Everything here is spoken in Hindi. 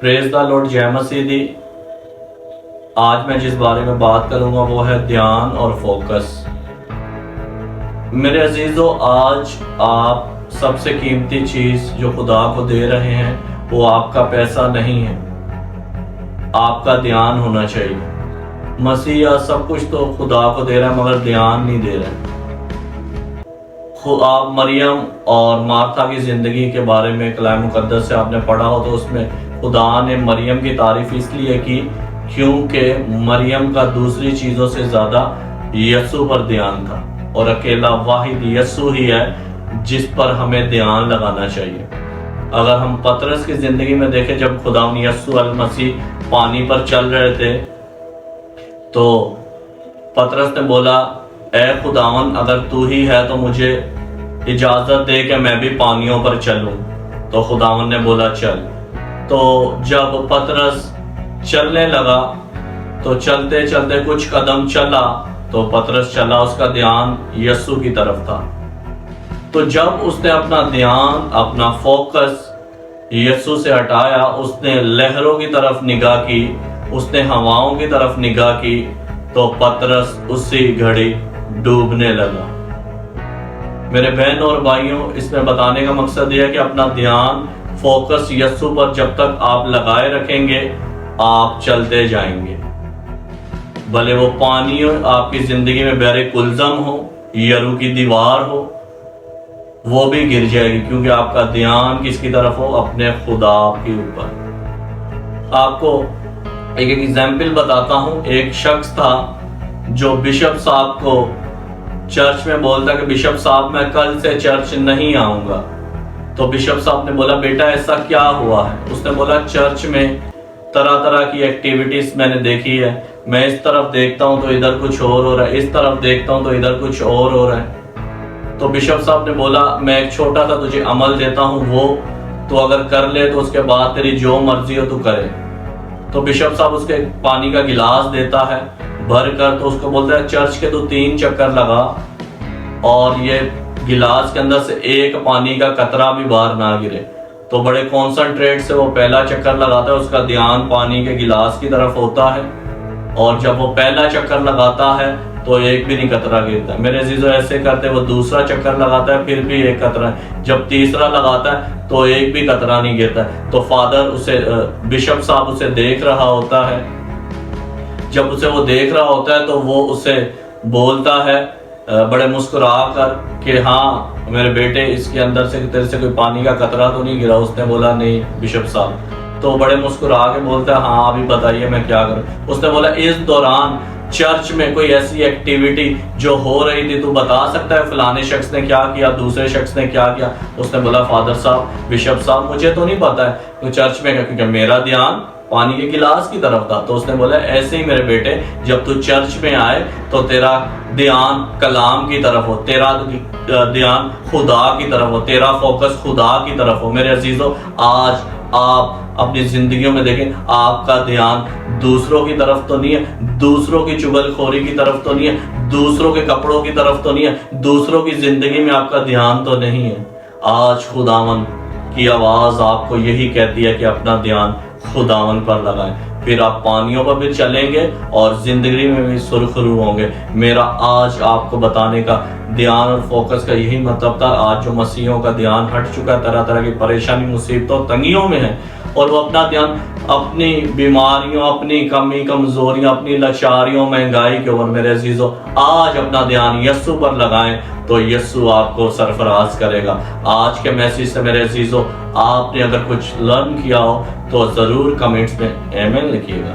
प्रेज द लॉर्ड, जय मसीह दी। आज मैं जिस बारे में बात करूंगा वो है ध्यान और फोकस। मेरे अजीजों, आज आप सबसे कीमती चीज जो खुदा को दे रहे हैं वो आपका पैसा नहीं है, आपका ध्यान होना चाहिए। मसीह सब कुछ तो खुदा को दे रहा है मगर ध्यान नहीं दे रहा है। आप मरियम और मार्था की जिंदगी के बारे में कलाम मुकद्दस से आपने पढ़ा हो तो उसमें खुदा ने मरियम की तारीफ इसलिए की क्योंकि मरियम का दूसरी चीजों से ज्यादा यीशु पर ध्यान था, और अकेला वाहिद यीशु ही है जिस पर हमें ध्यान लगाना चाहिए। अगर हम पतरस की जिंदगी में देखें, जब खुदा यीशु अल मसीह पानी पर चल रहे थे तो पतरस ने बोला, ए खुदावन, अगर तू ही है तो मुझे इजाजत दे कि मैं भी पानियों पर चलूं। तो खुदावन ने बोला चल। तो जब पतरस चलने लगा तो चलते चलते कुछ कदम चला तो पतरस चला, उसका ध्यान यीशु की तरफ था। तो जब उसने अपना ध्यान, अपना फोकस यीशु से हटाया, उसने लहरों की तरफ निगाह की, उसने हवाओं की तरफ निगाह की, तो पतरस उसी घड़ी डूबने लगा। मेरे बहन और भाइयों, इसमें बताने का मकसद यह है कि अपना ध्यान, फोकस यीशु पर जब तक आप लगाए रखेंगे आप चलते जाएंगे। भले वो पानी हो, आपकी जिंदगी में बहरे कुलजम हो, यरू की दीवार हो, वो भी गिर जाएगी क्योंकि आपका ध्यान किसकी तरफ हो? अपने खुदा के ऊपर। आपको एक एग्जाम्पल बताता हूं। एक शख्स था जो बिशप साहब को चर्च में बोलता कि बिशप साहब मैं कल से चर्च नहीं आऊंगा। तो बिशप साहब ने बोला, बेटा ऐसा क्या हुआ है? उसने बोला, चर्च में तरह तरह की एक्टिविटीज मैंने देखी है। मैं इस तरफ देखता हूं तो इधर कुछ और हो रहा है, इस तरफ देखता हूं तो इधर कुछ और हो रहा है। तो बिशप साहब ने बोला, मैं एक छोटा सा तुझे अमल देता हूं, वो तो अगर कर ले तो उसके बाद तेरी जो मर्जी हो तू करे। तो बिशप साहब उसके पानी का गिलास देता है भर कर, तो उसको बोलता है, चर्च के तो 3 चक्कर लगा और ये गिलास के अंदर से एक पानी का कतरा भी बाहर ना गिरे। तो बड़े कॉन्सेंट्रेट से वो पहला चक्कर लगाता है, उसका ध्यान पानी के गिलास की तरफ होता है, और जब वो पहला चक्कर लगाता है तो एक भी नहीं कतरा गिरता है। मेरे अजीजों, ऐसे करते वो दूसरा चक्कर लगाता है, फिर भी एक कतरा, जब तीसरा लगाता है तो एक भी कतरा नहीं गिरता है। तो फादर उसे, बिशप साहब उसे देख रहा होता है। जब उसे वो देख रहा होता है तो वो उसे बोलता है बड़े मुस्कुरा कर कि हाँ मेरे बेटे, इसके अंदर से तेरे से कोई पानी का कतरा तो नहीं गिरा? उसने बोला, नहीं बिशप साहब। तो बड़े मुस्कुरा के बोलता है, हाँ अभी बताइए मैं क्या करूं? उसने बोला, इस दौरान चर्च में कोई ऐसी एक्टिविटी जो हो रही थी, तू बता सकता है फलाने शख्स ने क्या किया, दूसरे शख्स ने क्या किया? उसने बोला, फादर साहब, बिशप साहब, मुझे तो नहीं पता है तो चर्च में, क्योंकि मेरा ध्यान पानी के गिलास की तरफ था। तो उसने बोला, ऐसे ही मेरे बेटे, जब तू चर्च में आए तो तेरा ध्यान कलाम की तरफ हो, तेरा ध्यान खुदा की तरफ हो, तेरा फोकस खुदा की तरफ हो। मेरे अजीजों, आज आप अपनी जिंदगियों में देखें, आपका ध्यान दूसरों की तरफ तो नहीं है, दूसरों की चुगलखोरी की तरफ तो नहीं है, दूसरों के कपड़ों की तरफ तो नहीं है, दूसरों की जिंदगी में आपका ध्यान तो नहीं है। आज खुदावन की आवाज आपको यही कहती है कि अपना ध्यान खुदावन पर लगाएं, फिर आप पानियों पर भी चलेंगे और जिंदगी में भी सुरखरू होंगे। मेरा आज आपको बताने का ध्यान और फोकस का यही मतलब था। आज जो मसीहों का ध्यान हट चुका है, तरह तरह की परेशानी, मुसीबतों, तंगियों में है, और वो अपना ध्यान अपनी बीमारियों, अपनी कमी कमजोरियां, अपनी लाचारियों, महंगाई के ऊपर, मेरे अजीजों, आज अपना ध्यान यीशु पर लगाएं तो यीशु आपको सरफराज करेगा। आज के मैसेज से मेरे अजीजों, आपने अगर कुछ लर्न किया हो तो जरूर कमेंट्स में आमीन लिखिएगा।